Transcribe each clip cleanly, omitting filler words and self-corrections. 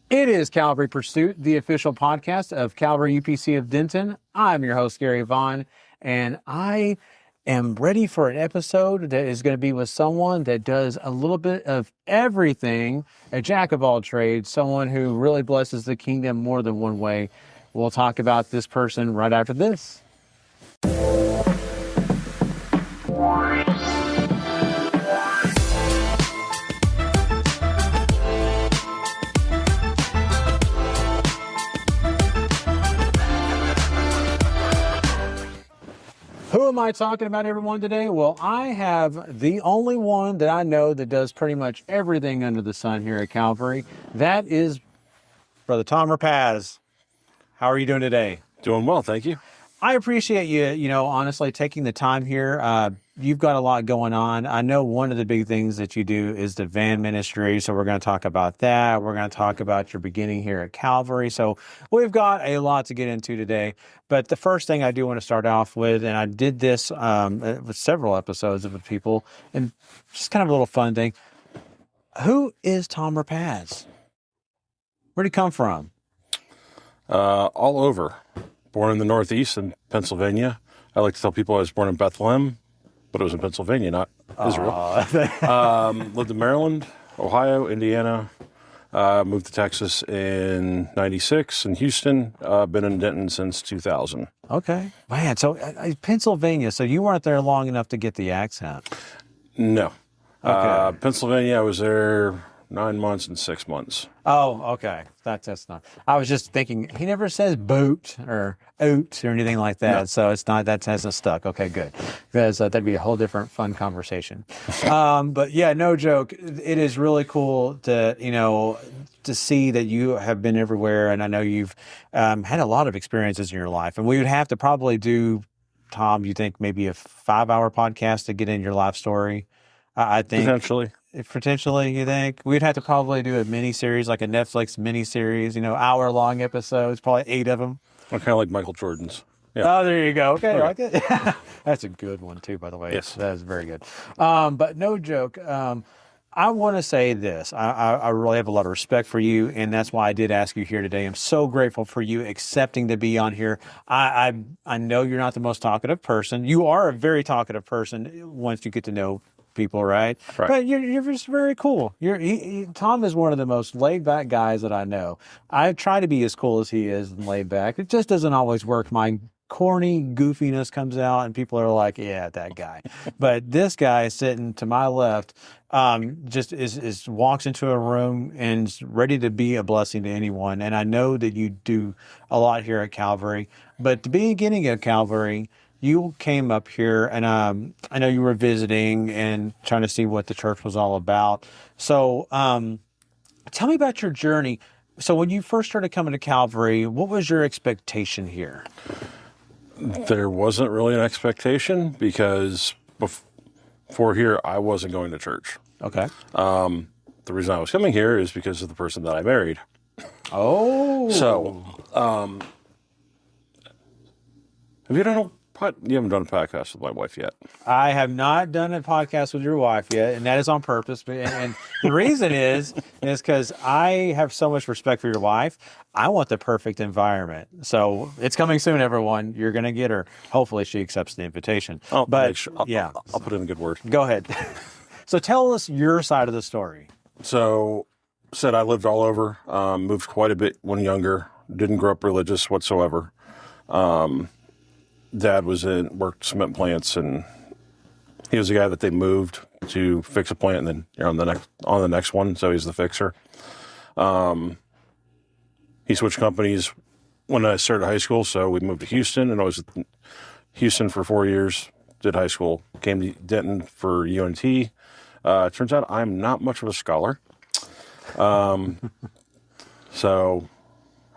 It is Calvary Pursuit, the official podcast of Calvary UPC of Denton. I'm your host, Gary Vaughn, and I am ready for an episode that is going to be with someone that does a little bit of everything, a jack of all trades, someone who really blesses the kingdom more than one way. We'll talk about this person right after this. Who am I talking about, everyone, today? Well, I have the only one that I know that does pretty much everything under the sun here at Calvary. That is Brother Tom Repasz. How are you doing today? Doing well, thank you. I appreciate you, honestly, taking the time here. You've got a lot going on. I know one of the big things that you do is the van ministry, so we're going to talk about that. We're going to talk about your beginning here at Calvary. So we've got a lot to get into today. But the first thing I do want to start off with, and I did this with several episodes with people, and just kind of a little fun thing. Who is Tom Repasz? Where'd he come from? All over. Born in the Northeast in Pennsylvania. I like to tell people I was born in Bethlehem, but it was in Pennsylvania, not Israel. Lived in Maryland, Ohio, Indiana. Moved to Texas in '96 in Houston. Been in Denton since 2000. Okay. Man, so Pennsylvania, so you weren't there long enough to get the accent. No. Okay. Pennsylvania, I was there 9 months and 6 months. Oh, okay. That's not. I was just thinking he never says boot or oat or anything like that, No. so it's not, that hasn't stuck. Okay, good, because that'd be a whole different fun conversation. But yeah, no joke. It is really cool to to see that you have been everywhere, and I know you've had a lot of experiences in your life, and we would have to probably do, Tom, you think maybe a 5-hour podcast to get in your life story? I think Potentially, you think? We'd have to probably do a mini-series, like a Netflix mini-series, hour-long episodes, probably 8 of them. I'm kind of like Michael Jordan's. Yeah. Oh, there you go. Okay, Okay. like it. That's a good one, too, by the way. Yes. That is very good. But no joke. I want to say this. I really have a lot of respect for you, and that's why I did ask you here today. I'm so grateful for you accepting to be on here. I know you're not the most talkative person. You are a very talkative person once you get to know people, right? But you're just very cool. Tom is one of the most laid back guys that I know. I try to be as cool as he is and laid back. It just doesn't always work. My corny goofiness comes out and people are like, yeah, that guy. But this guy sitting to my left just is walks into a room and is ready to be a blessing to anyone. And I know that you do a lot here at Calvary. But at the beginning of Calvary, you came up here, and I know you were visiting and trying to see what the church was all about. So tell me about your journey. So when you first started coming to Calvary, what was your expectation here? There wasn't really an expectation because before here, I wasn't going to church. Okay. The reason I was coming here is because of the person that I married. Oh. So, you haven't done a podcast with my wife yet. I have not done a podcast with your wife yet, and that is on purpose. And the reason is because I have so much respect for your wife. I want the perfect environment. So it's coming soon, everyone. You're going to get her. Hopefully she accepts the invitation. I'll put in a good word. Go ahead. So tell us your side of the story. So, I lived all over, moved quite a bit when younger, didn't grow up religious whatsoever. Dad worked cement plants, and he was the guy that they moved to fix a plant, and then you're on the next one. So he's the fixer. He switched companies when I started high school, so we moved to Houston, and I was in Houston for 4 years. Did high school, came to Denton for UNT. Turns out I'm not much of a scholar, so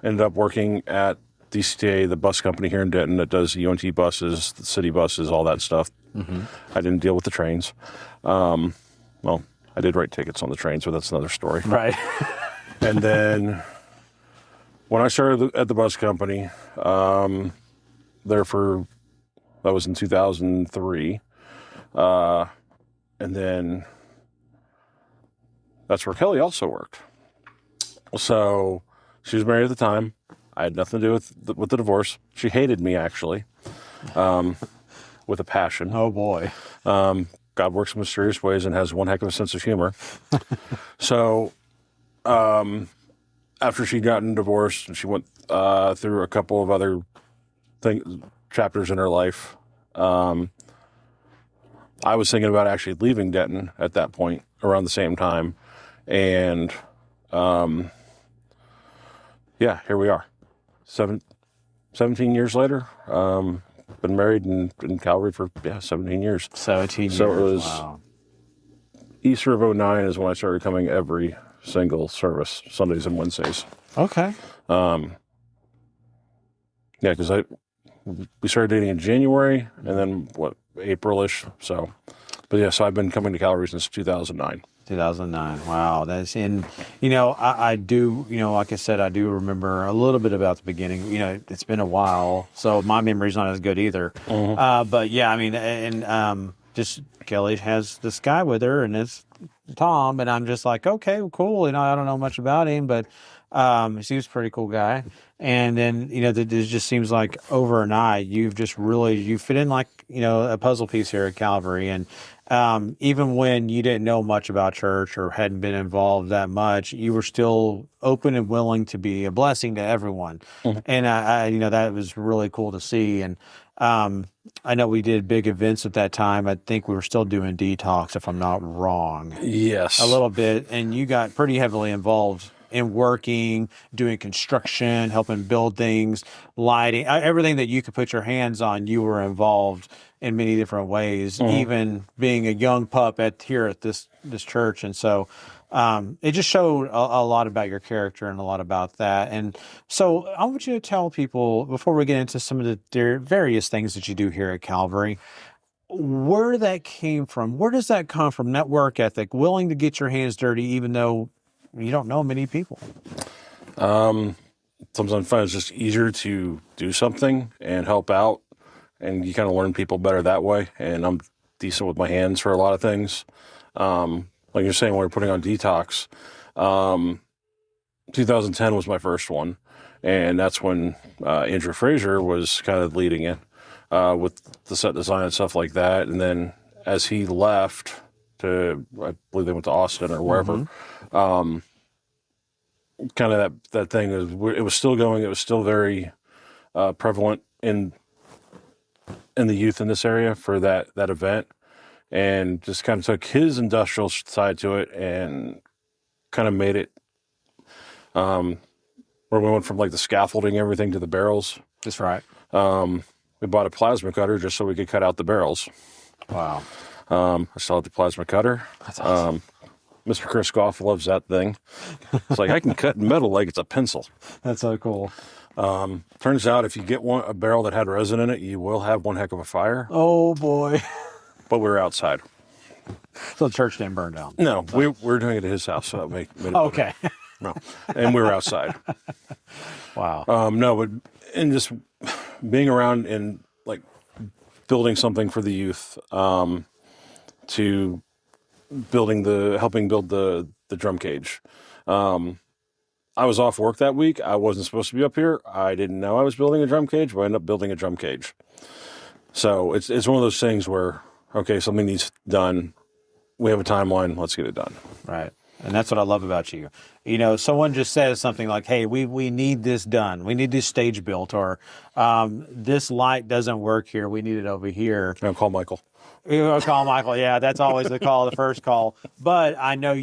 ended up working at DCTA, the bus company here in Denton that does UNT buses, the city buses, all that stuff. Mm-hmm. I didn't deal with the trains. Well, I did write tickets on the trains, but that's another story. Right. And then when I started at the bus company, that was in 2003. And then that's where Kelly also worked. So she was married at the time. I had nothing to do with the divorce. She hated me, actually, with a passion. Oh, boy. God works in mysterious ways and has one heck of a sense of humor. So after she'd gotten divorced, and she went through a couple of other chapters in her life, I was thinking about actually leaving Denton at that point around the same time. And yeah, here we are. 17 years later. Been married in Calvary for 17 years. 17 years. So it was wow. Easter of '09 is when I started coming every single service, Sundays and Wednesdays. Okay. Yeah, because we started dating in January, and then April-ish. So, but yeah, so I've been coming to Calvary since 2009. 2009. Wow. I do, like I said, I do remember a little bit about the beginning. It's been a while, so my memory's not as good either. Mm-hmm. But yeah, I mean, and just Kelly has this guy with her, and it's Tom, and I'm just like, okay, well, cool. I don't know much about him, but he seems a pretty cool guy. And then, it just seems like overnight, you fit in like, a puzzle piece here at Calvary. And even when you didn't know much about church or hadn't been involved that much, you were still open and willing to be a blessing to everyone. Mm-hmm. And that was really cool to see. And I know we did big events at that time. I think we were still doing detox, if I'm not wrong. Yes. A little bit. And you got pretty heavily involved in working, doing construction, helping build things, lighting, everything that you could put your hands on, you were involved in many different ways, mm-hmm. even being a young pup here at this church. And so it just showed a lot about your character and a lot about that. And so I want you to tell people, before we get into some of the various things that you do here at Calvary, where that came from. Where does that come from? That work ethic, willing to get your hands dirty, even though you don't know many people. Sometimes I find it's just easier to do something and help out, and you kind of learn people better that way. And I'm decent with my hands for a lot of things. Like you're saying, when we're putting on detox, 2010 was my first one, and that's when Andrew Fraser was kind of leading it with the set design and stuff like that. And then as he left I believe they went to Austin or wherever. Mm-hmm. Kind of that thing it was still going. It was still very prevalent in the youth in this area for that event, and just kind of took his industrial side to it and kind of made it where we went from like the scaffolding everything to the barrels. That's right. We bought a plasma cutter just so we could cut out the barrels. Wow. I still have the plasma cutter. That's awesome. Mr. Chris Goff loves that thing. It's like, I can cut metal like it's a pencil. That's so cool. Turns out if you get a barrel that had resin in it, you will have one heck of a fire. Oh, boy. But we were outside. So the church didn't burn down? No, we were doing it at his house. So that made it okay. Better. No, and we were outside. Wow. No, but and just being around and like building something for the youth, to helping build the drum cage. I was off work that week. I wasn't supposed to be up here. I didn't know I was building a drum cage, but I ended up building a drum cage. So it's one of those things where, okay, something needs done. We have a timeline. Let's get it done. Right. And that's what I love about you. Someone just says something like, hey, we need this done. We need this stage built, or this light doesn't work here. We need it over here. I'll call Michael. You call Michael. Yeah, that's always the call, the first call. But I know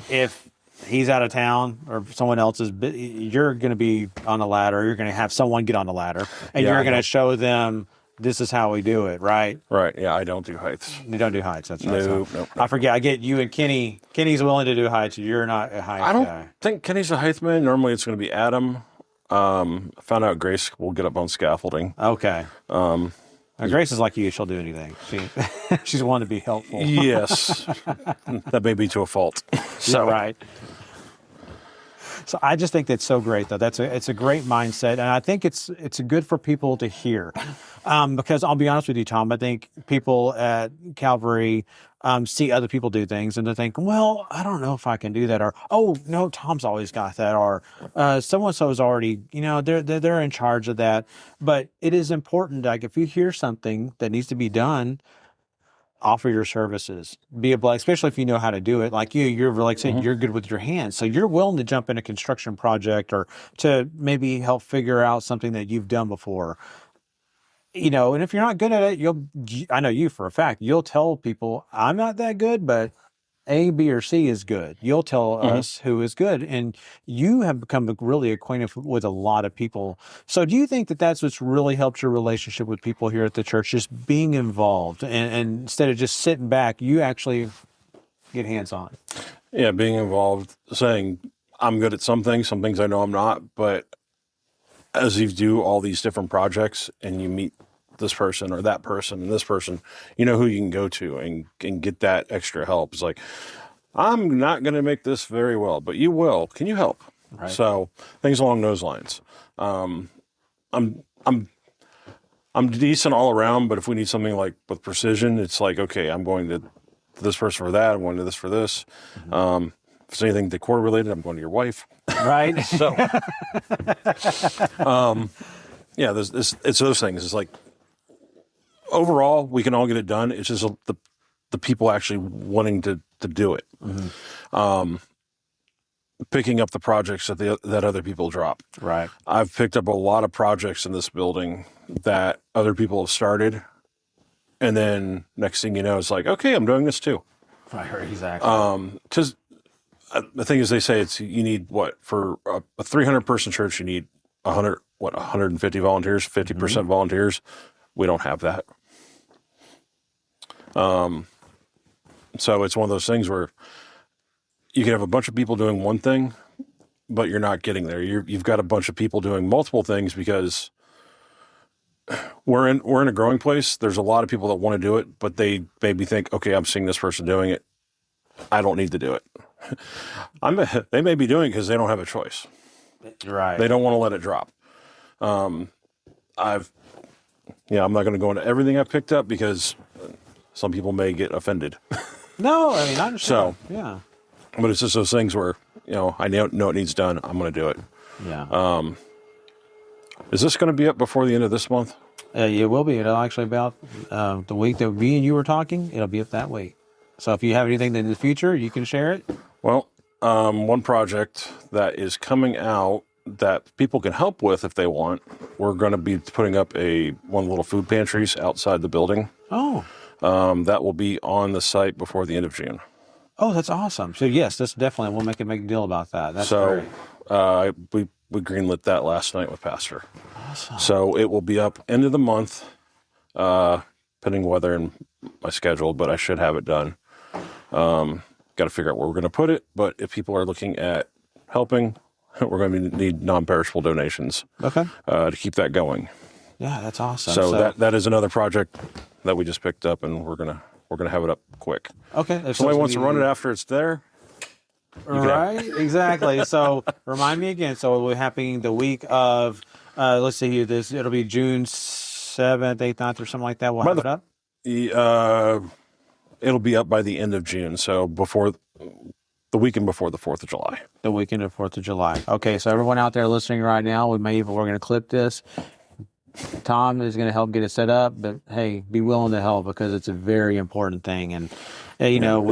if he's out of town or someone else is, you're going to be on the ladder. You're going to have someone get on the ladder, and you're going to show them, this is how we do it, right? Right. Yeah, I don't do heights. You don't do heights. That's right. No. I forget. I get you and Kenny. Kenny's willing to do heights. You're not a height guy. I don't think Kenny's a height man. Normally it's going to be Adam. I found out Grace will get up on scaffolding. Okay. Grace is like you. She'll do anything. She's one to be helpful. Yes. That may be to a fault. So right. So I just think that's so great, though. It's a great mindset, and I think it's good for people to hear, because I'll be honest with you, Tom. I think people at Calvary see other people do things, and they think, well, I don't know if I can do that, or oh no, Tom's always got that, or so and so is already, they're in charge of that. But it is important, like if you hear something that needs to be done, offer your services, be a blessing, especially if you know how to do it. Like you're like saying, you're good with your hands. So you're willing to jump in a construction project or to maybe help figure out something that you've done before. And if you're not good at it, I know you for a fact, you'll tell people, I'm not that good, but A, B, or C is good. You'll tell us who is good. And you have become really acquainted with a lot of people. So do you think that that's what's really helped your relationship with people here at the church, just being involved and instead of just sitting back, you actually get hands-on? Yeah, being involved, saying I'm good at some things I know I'm not, but as you do all these different projects and you meet this person or that person and this person, you know who you can go to and get that extra help. It's like, I'm not going to make this very well, but you will. Can you help? Right. So things along those lines. I'm decent all around, but if we need something like with precision, it's like, okay, I'm going to this person for that. I'm going to this for this. If it's anything decor related, I'm going to your wife. Right. So, yeah, it's those things. It's like, overall, we can all get it done. It's just the people actually wanting to do it. Picking up the projects that other people drop. Right. I've picked up a lot of projects in this building that other people have started, and then next thing you know, it's like, okay, I'm doing this too. Right. Exactly. Because the thing is, they say you need for a 300-person church, you need 150 volunteers, 50% volunteers. We don't have that. So it's one of those things where you can have a bunch of people doing one thing, but you're not getting there. You've got a bunch of people doing multiple things because we're in a growing place. There's a lot of people that want to do it, but they maybe think, okay, I'm seeing this person doing it. I don't need to do it. They may be doing it because they don't have a choice. Right. They don't want to let it drop. I'm not going to go into everything I've picked up because some people may get offended. No, I mean, I understand. So, yeah. But it's just those things where, I know it needs done. I'm going to do it. Yeah. Is this going to be up before the end of this month? It will be. It'll actually about the week that me and you were talking, it'll be up that week. So if you have anything in the future, you can share it. Well, one project that is coming out that people can help with if they want, we're going to be putting up one little food pantries outside the building. Oh. That will be on the site before the end of June. Oh, that's awesome. So yes, that's definitely, we'll make a big deal about that. That's great. We greenlit that last night with Pastor. Awesome. So it will be up end of the month, pending weather and my schedule, but I should have it done. Got to figure out where we're going to put it. But if people are looking at helping, we're going to need non-perishable donations. Okay. To keep that going. Yeah, that's awesome. So that is another project that we just picked up, and we're gonna have it up quick. Okay. If somebody wants to run it after it's there. Right. Exactly. So remind me again. So we're happening the week of. Let's see here. It'll be June 7th, 8th, 9th, or something like that. We'll have it up. It'll be up by the end of June. So before the weekend before the 4th of July. The weekend of 4th of July. Okay. So everyone out there listening right now, we're going to clip this. Tom is going to help get it set up, but hey, be willing to help because it's a very important thing. And we know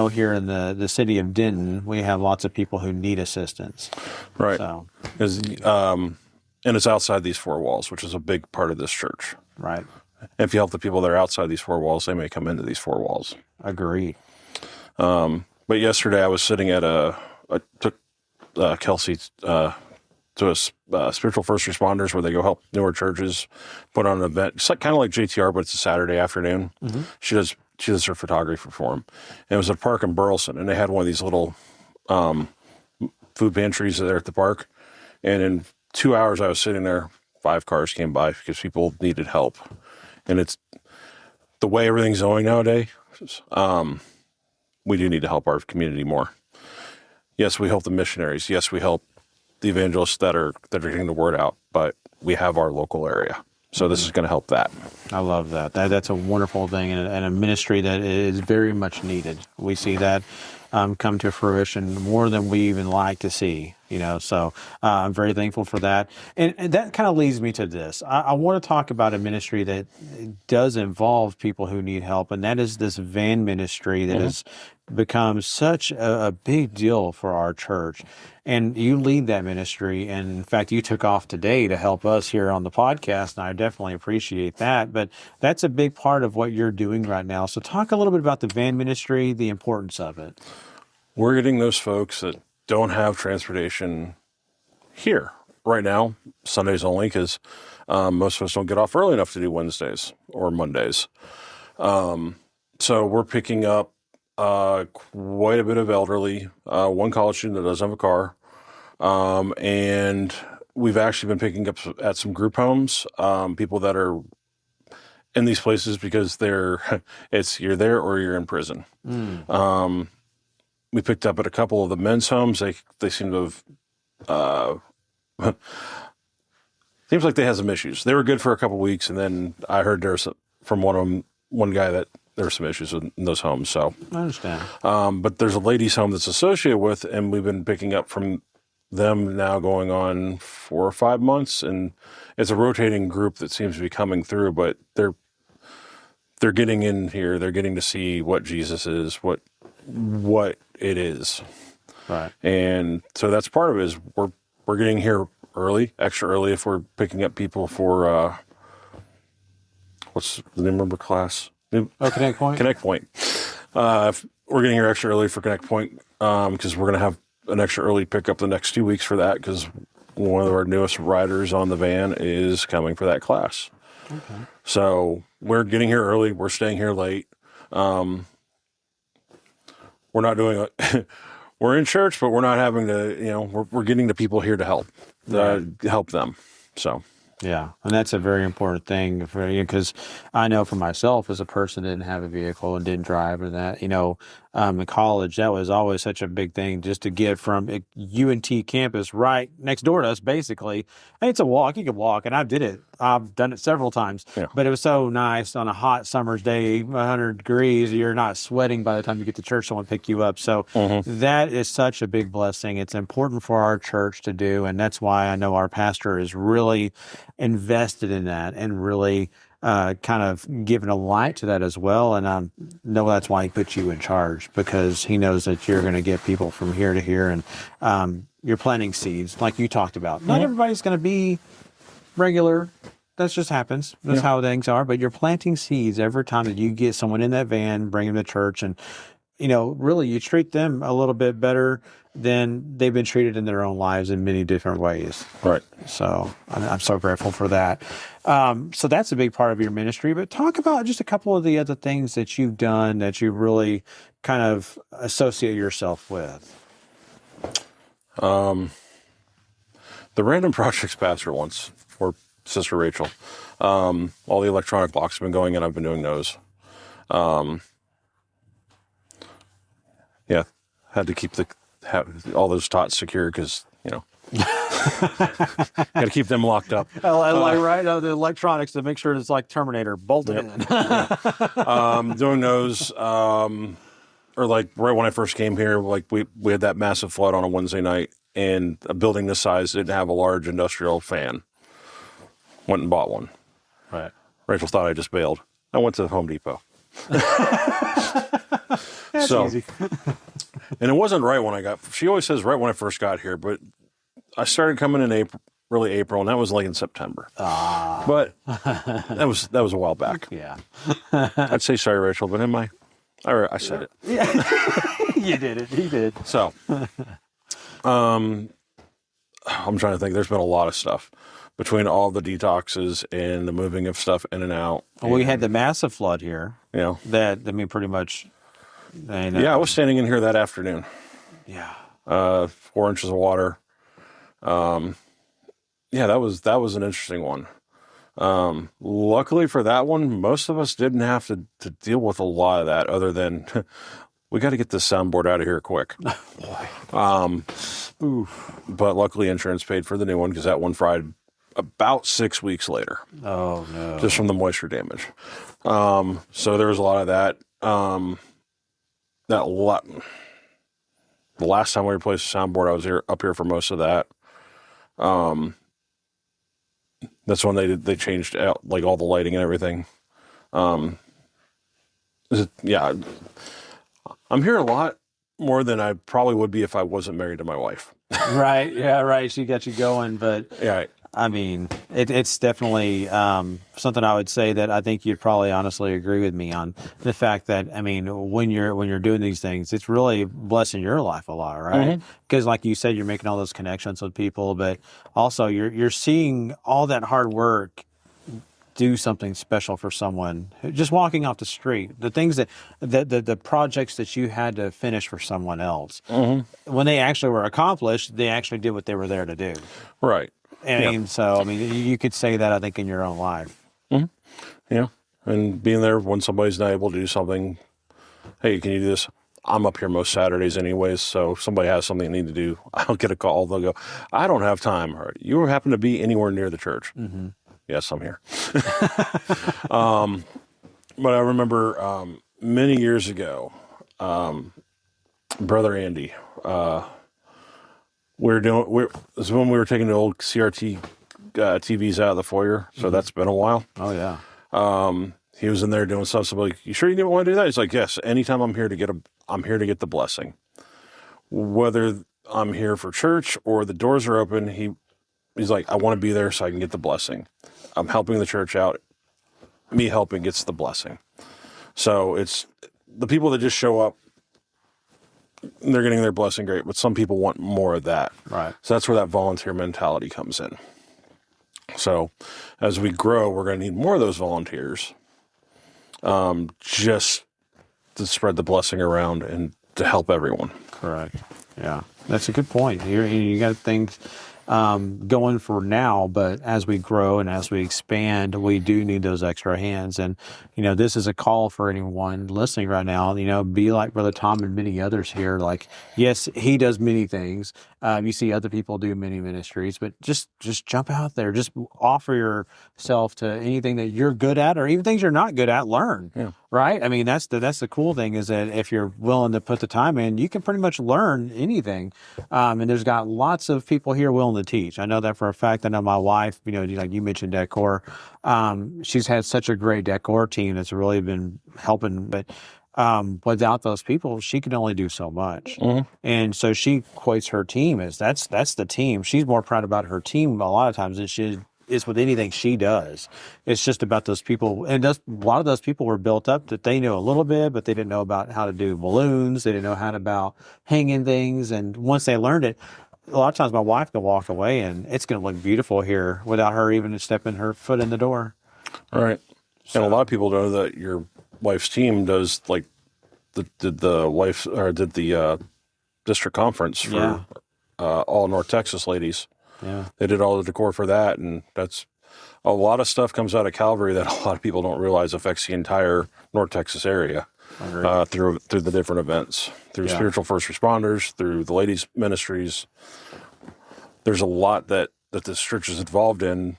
here in the city of Denton, we have lots of people who need assistance. Right. So, and it's outside these four walls, which is a big part of this church. Right. If you help the people that are outside these four walls, they may come into these four walls. Agreed. But yesterday I was sitting at I took Kelsey to a spiritual first responders where they go help newer churches put on an event. It's kind of like JTR, but it's a Saturday afternoon. Mm-hmm. She does her photography for them. And it was at a park in Burleson, and they had one of these little food pantries there at the park. And in 2 hours I was sitting there, 5 cars came by because people needed help. And it's the way everything's going nowadays. We do need to help our community more. Yes, we help the missionaries. Yes, we help the evangelists that are getting the word out, but we have our local area. So this is going to help that. I love that. That's a wonderful thing, and a ministry that is very much needed. We see that come to fruition more than we even like to see. So I'm very thankful for that. And that kind of leads me to this. I want to talk about a ministry that does involve people who need help, and that is this van ministry that has become such a big deal for our church. And you lead that ministry, and in fact, you took off today to help us here on the podcast, and I definitely appreciate that. But that's a big part of what you're doing right now. So talk a little bit about the van ministry, the importance of it. We're getting those folks that don't have transportation here right now, Sundays only, because most of us don't get off early enough to do Wednesdays or Mondays. So we're picking up quite a bit of elderly, one college student that doesn't have a car, and we've actually been picking up at some group homes, people that are in these places because you're there or you're in prison. We picked up at a couple of the men's homes. They seem to have seems like they had some issues. They were good for a couple of weeks, and then I heard from one guy that there were some issues in those homes. So I understand. But there's a ladies' home that's associated with, and we've been picking up from them now going on 4 or 5 months, and it's a rotating group that seems to be coming through. But they're getting in here. They're getting to see what Jesus is, what it is. Right. And so that's part of it is we're getting here early, extra early if we're picking up people for what's the name of our class? Connect Point? Connect Point. We're getting here extra early for Connect Point because we're going to have an extra early pickup the next 2 weeks for that because one of our newest riders on the van is coming for that class. Okay. So we're getting here early. We're staying here late. We're not doing we're in church, but we're not having to, we're getting the people here to help them. So. Yeah, and that's a very important thing for you because I know for myself as a person that didn't have a vehicle and didn't drive or that, in college, that was always such a big thing just to get from UNT campus right next door to us, basically. And it's a walk. You can walk, and I've done it several times, but it was so nice on a hot summer's day, 100 degrees, you're not sweating by the time you get to church, someone pick you up. So that is such a big blessing. It's important for our church to do, and that's why I know our pastor is really invested in that and really kind of given a light to that as well. And I know that's why he put you in charge because he knows that you're going to get people from here to here and you're planting seeds like you talked about. Not everybody's going to be regular. That just happens. That's how things are. But you're planting seeds every time that you get someone in that van, bring them to church, and really you treat them a little bit better than they've been treated in their own lives in many different ways. Right. So I'm so grateful for that. So that's a big part of your ministry, but talk about just a couple of the other things that you've done that you really kind of associate yourself with. The Random Projects pastor once, or Sister Rachel, all the electronic blocks have been going in. I've been doing those. Had to keep all those tots secure because, got to keep them locked up. The electronics to make sure it's like Terminator bolted in. Doing those, or like right when I first came here, like we had that massive flood on a Wednesday night, and a building this size didn't have a large industrial fan. Went and bought one. Right. Rachel thought I just bailed. I went to Home Depot. That's easy. And it wasn't right when she always says right when I first got here, but I started coming in early April, and that was like in September. But that was a while back. Yeah. I'd say sorry, Rachel, but I said it. Yeah. You did it. He did. So, I'm trying to think. There's been a lot of stuff between all the detoxes and the moving of stuff in and out. Well, we had the massive flood here. Yeah. Pretty much. I was standing in here that afternoon. Yeah. 4 inches of water. That was an interesting one. Luckily for that one, most of us didn't have to deal with a lot of that other than we got to get this soundboard out of here quick. But luckily insurance paid for the new one because that one fried about 6 weeks later. Oh, no. Just from the moisture damage. So there was a lot of that. The last time we replaced the soundboard, I was up here for most of that. That's when they changed out like all the lighting and everything. Yeah, I'm here a lot more than I probably would be if I wasn't married to my wife. Right. Yeah. Right. She got you going, but Yeah. I mean, it's definitely something I would say that I think you'd probably honestly agree with me on the fact that, I mean, when you're doing these things, it's really blessing your life a lot, right? Because like you said, you're making all those connections with people, but also you're seeing all that hard work do something special for someone just walking off the street. The things that the projects that you had to finish for someone else, when they actually were accomplished, they actually did what they were there to do. Right. And so, I mean, you could say that, I think, in your own life. Yeah. And being there when somebody's not able to do something, hey, can you do this? I'm up here most Saturdays anyways, so if somebody has something they need to do, I'll get a call. They'll go, I don't have time. Or, you happen to be anywhere near the church. Yes, I'm here. But I remember many years ago, Brother Andy, it was when we were taking the old CRT TVs out of the foyer, so that's been a while. Oh, yeah. He was in there doing stuff. So I'm like, you sure you didn't want to do that? He's like, yes. Anytime I'm here to get the blessing. Whether I'm here for church or the doors are open, he's like, I want to be there so I can get the blessing. I'm helping the church out. Me helping gets the blessing. So it's the people that just show up, they're getting their blessing, great, but some people want more of that. Right. So that's where that volunteer mentality comes in. So as we grow, we're going to need more of those volunteers, just to spread the blessing around and to help everyone. Correct. Yeah, that's a good point. You got things going for now, but as we grow and as we expand, we do need those extra hands. And, this is a call for anyone listening right now, be like Brother Tom and many others here. Like, yes, he does many things. You see other people do many ministries, but just jump out there, just offer yourself to anything that you're good at, or even things you're not good at, learn. Yeah. Right? I mean, that's the cool thing, is that if you're willing to put the time in, you can pretty much learn anything. And there's got lots of people here willing to teach. I know that for a fact. I know my wife, like you mentioned decor. She's had such a great decor team that's really been helping. But without those people, she can only do so much. And so she equates her team as that's the team. She's more proud about her team a lot of times than she is with anything she does. It's just about those people. And a lot of those people were built up that they knew a little bit, but they didn't know about how to do balloons. They didn't know how about hanging things. And once they learned it, a lot of times my wife can walk away and it's going to look beautiful here without her even stepping her foot in the door. Right. So, and a lot of people know that your wife's team does, like, did the district conference for all North Texas ladies. Yeah. They did all the decor for that, and that's a lot of stuff comes out of Calvary that a lot of people don't realize affects the entire North Texas area through the different events, through spiritual first responders, through the ladies' ministries. There's a lot that this church is involved in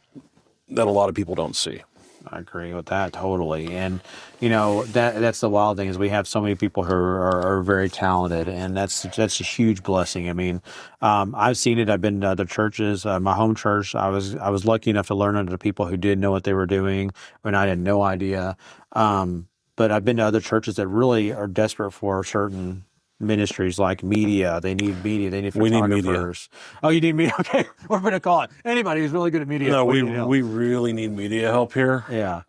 that a lot of people don't see. I agree with that totally. And, that's the wild thing, is we have so many people who are very talented, and that's a huge blessing. I mean, I've seen it. I've been to other churches. My home church, I was lucky enough to learn under the people who did know what they were doing when I had no idea. But I've been to other churches that really are desperate for certain ministries, like media. They need media. They need photographers. We need media. Oh, you need media? Okay, we're going to call it. Anybody who's really good at media. No, we really need media help here. Yeah.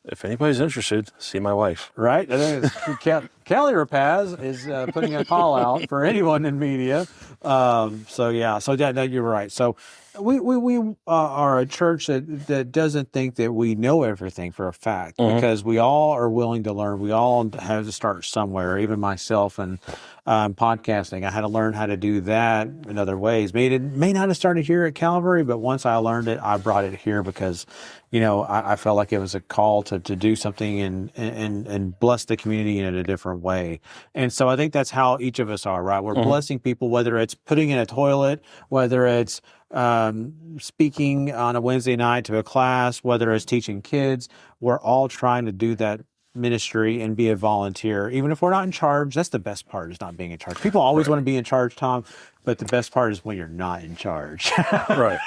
If anybody's interested, see my wife. Right. Callie Repasz is putting a call out for anyone in media. So you're right. So we are a church that doesn't think that we know everything for a fact, because we all are willing to learn. We all have to start somewhere, even myself. And podcasting. I had to learn how to do that in other ways. May not have started here at Calvary, but once I learned it, I brought it here because, I felt like it was a call to do something and bless the community in a different way. And so I think that's how each of us are, right? We're blessing people, whether it's putting in a toilet, whether it's speaking on a Wednesday night to a class, whether it's teaching kids. We're all trying to do that ministry and be a volunteer, even if we're not in charge. That's the best part, is not being in charge. People always want to be in charge, Tom, but the best part is when you're not in charge. Right.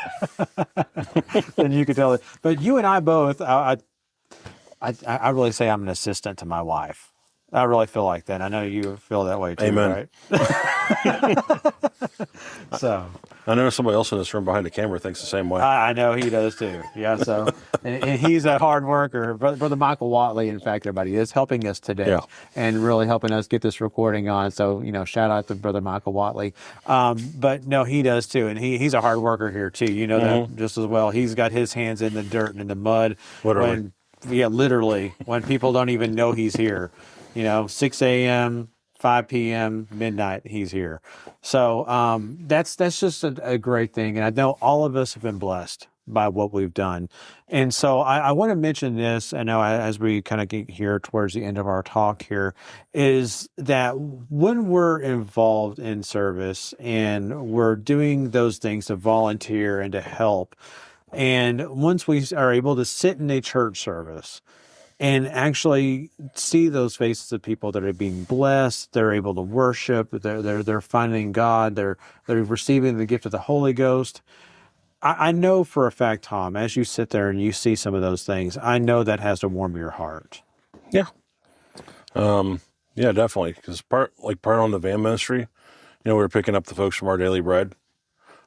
And you can tell it. But you and I both, I really say I'm an assistant to my wife. I really feel like that. I know you feel that way too, Amen. right? So I know somebody else in this room behind the camera thinks the same way. I know he does too. Yeah. So, and he's a hard worker. Brother Michael Watley, in fact, everybody is helping us today and really helping us get this recording on. So, shout out to Brother Michael Watley. But no, he does too. And he's a hard worker here too. You know that just as well. He's got his hands in the dirt and in the mud. Literally. Literally, when people don't even know he's here. 6 a.m., 5 p.m., midnight, he's here. So that's just a great thing. And I know all of us have been blessed by what we've done. And so I want to mention this, I know as we kind of get here towards the end of our talk here, is that when we're involved in service and we're doing those things to volunteer and to help, and once we are able to sit in a church service and actually see those faces of people that are being blessed, they're able to worship, they're finding God, they're receiving the gift of the Holy Ghost. I know for a fact, Tom, as you sit there and you see some of those things, I know that has to warm your heart. Yeah. Yeah, definitely. Because part on the van ministry, we were picking up the folks from Our Daily Bread.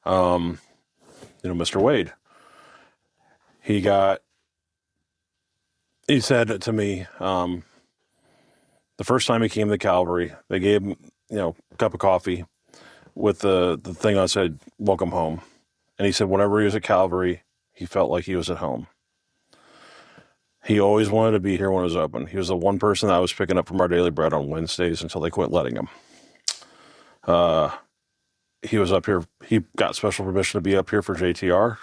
Mr. Wade, he said to me, the first time he came to Calvary, they gave him, a cup of coffee with the thing on said, "Welcome home." And he said whenever he was at Calvary, he felt like he was at home. He always wanted to be here when it was open. He was the one person that was picking up from Our Daily Bread on Wednesdays until they quit letting him. He was up here. He got special permission to be up here for JTR.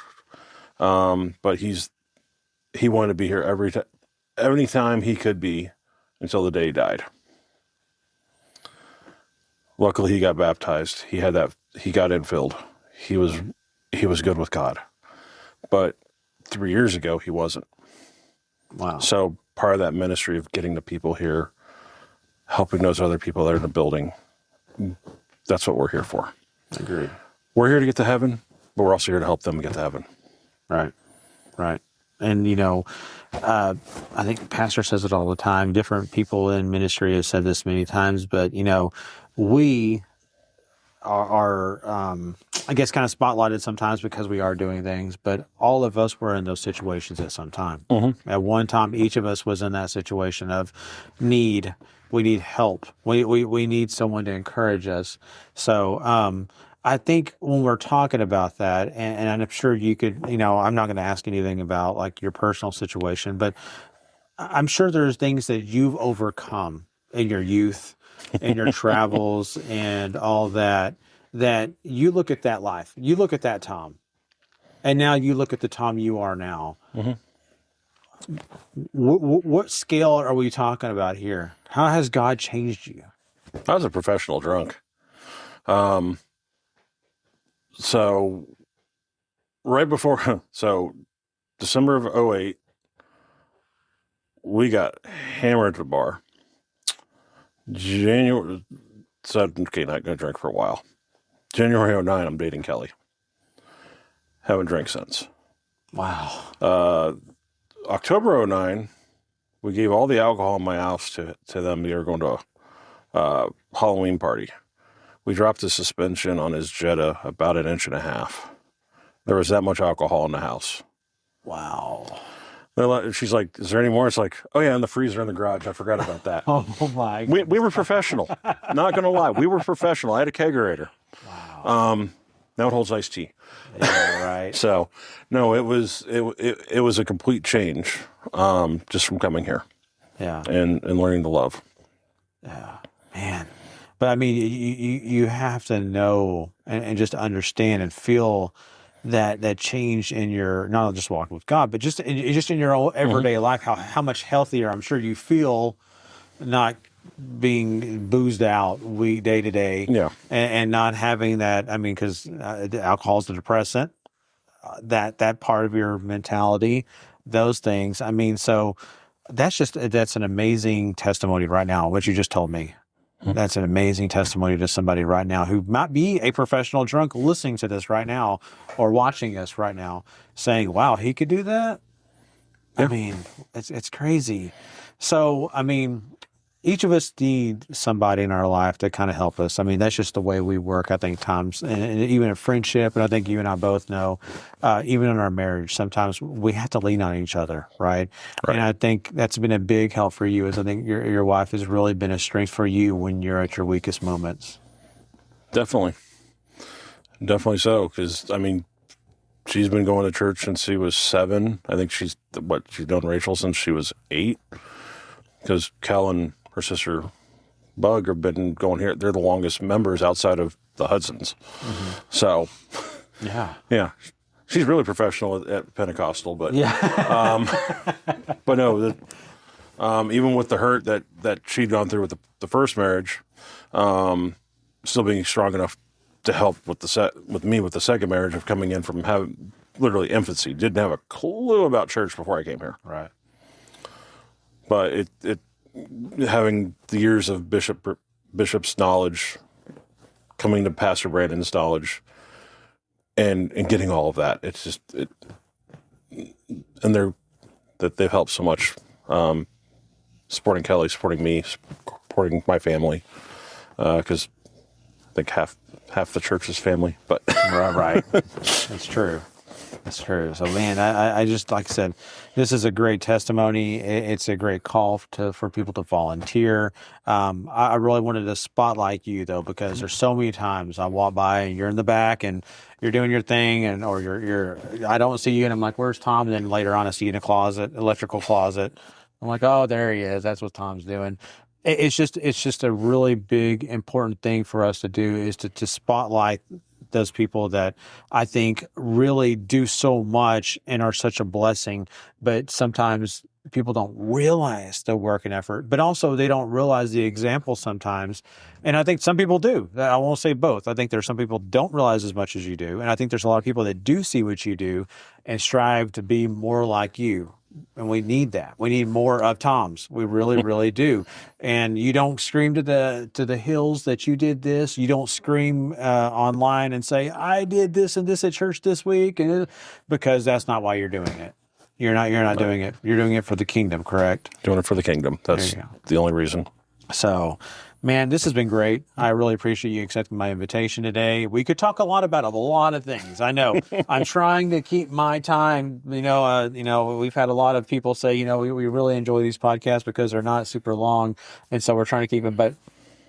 But he wanted to be here every time he could be until the day he died. Luckily, he got baptized. He got infilled. He was good with God. But 3 years ago, he wasn't. Wow. So part of that ministry of getting the people here, helping those other people that are in the building, that's what we're here for. Agreed. We're here to get to heaven, but we're also here to help them get to heaven. Right. And, I think the pastor says it all the time. Different people in ministry have said this many times, but, we are I guess, kind of spotlighted sometimes because we are doing things, but all of us were in those situations at some time. Mm-hmm. At one time, each of us was in that situation of need. We need help. We need someone to encourage us. So, I think when we're talking about that, and I'm sure you could, I'm not going to ask anything about like your personal situation, but I'm sure there's things that you've overcome in your youth, in your travels and all that you look at that life, you look at that Tom, and now you look at the Tom you are now. Mm-hmm. What scale are we talking about here? How has God changed you? I was a professional drunk. So right before, December of 2008, we got hammered at the bar. January, said, okay, not going to drink for a while. January 2009, I'm dating Kelly. Haven't drank since. Wow. October 2009, we gave all the alcohol in my house to them. They were going to a Halloween party. We dropped the suspension on his Jetta about 1.5 inches. There was that much alcohol in the house. Wow. She's like, is there any more? It's like, oh yeah, in the freezer in the garage. I forgot about that. Oh my. We were professional. Not going to lie. We were professional. I had a kegerator. Wow. Now it holds iced tea. Yeah, right. So, no, it was a complete change just from coming here. Yeah. And learning to love. Yeah. Man. But I mean, you have to know and just understand and feel that change in your, not just walking with God, but just in your own everyday life, how much healthier I'm sure you feel, not being boozed out day to day, Yeah. and not having that. I mean, because alcohol's a depressant, that part of your mentality, those things. I mean, so that's an amazing testimony right now, what you just told me. That's an amazing testimony to somebody right now who might be a professional drunk listening to this right now or watching us right now, saying, wow, he could do that. Yeah. I mean, it's crazy. So, I mean, each of us need somebody in our life to kind of help us. I mean, that's just the way we work, I think, times, and even in friendship, and I think you and I both know, even in our marriage, sometimes we have to lean on each other, right? And I think that's been a big help for you, is I think your wife has really been a strength for you when you're at your weakest moments. Definitely so. Because I mean, she's been going to church since she was 7. I think she's known Rachel since she was 8. Because Cal and her sister Bug have been going here. They're the longest members outside of the Hudsons. So, yeah, she's really professional at Pentecostal. But but no, even with the hurt that she'd gone through with the first marriage, still being strong enough to help with the second marriage of coming in from having literally infancy. Didn't have a clue about church before I came here. Right. But it having the years of Bishop's knowledge, coming to Pastor Brandon's knowledge, and getting all of that, it's just and they've helped so much, supporting Kelly, supporting me, supporting my family, because I think half the church is family. But right, that's true. That's true. So, man, I just, like I said, this is a great testimony. It's a great call for people to volunteer. I really wanted to spotlight you, though, because there's so many times I walk by and you're in the back and you're doing your thing, or I don't see you, and I'm like, where's Tom? And then later on, I see you in a closet, electrical closet. I'm like, oh, there he is. That's what Tom's doing. It's just a really big, important thing for us to do, is to spotlight those people that I think really do so much and are such a blessing, but sometimes people don't realize the work and effort, but also they don't realize the example sometimes. And I think some people do. I won't say both. I think there's some people don't realize as much as you do. And I think there's a lot of people that do see what you do and strive to be more like you. And we need that. We need more of Tom's. We really, really do. And you don't scream to the hills that you did this. You don't scream online and say, I did this and this at church this week, and because that's not why you're doing it. You're not doing it. You're doing it for the kingdom, correct? Doing it for the kingdom. That's the only reason. So, man, this has been great. I really appreciate you accepting my invitation today. We could talk a lot about a lot of things. I know. I'm trying to keep my time. We've had a lot of people say, we really enjoy these podcasts because they're not super long, and so we're trying to keep them. But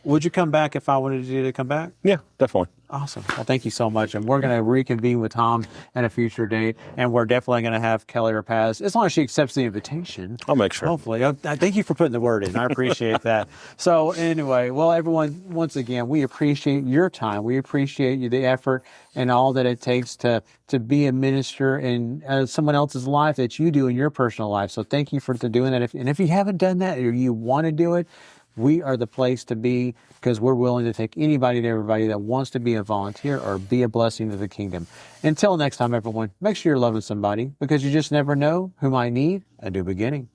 would you come back if I wanted you to come back? Yeah, definitely. Awesome. Well, thank you so much. And we're going to reconvene with Tom at a future date. And we're definitely going to have Kelly Repasz, as long as she accepts the invitation. I'll make sure. Hopefully. Thank you for putting the word in. I appreciate that. So anyway, well, everyone, once again, we appreciate your time. We appreciate you, the effort and all that it takes to be a minister in someone else's life that you do in your personal life. So thank you for doing that. And if you haven't done that or you want to do it, we are the place to be, because we're willing to take anybody and everybody that wants to be a volunteer or be a blessing to the kingdom. Until next time, everyone, make sure you're loving somebody, because you just never know who might need a new beginning.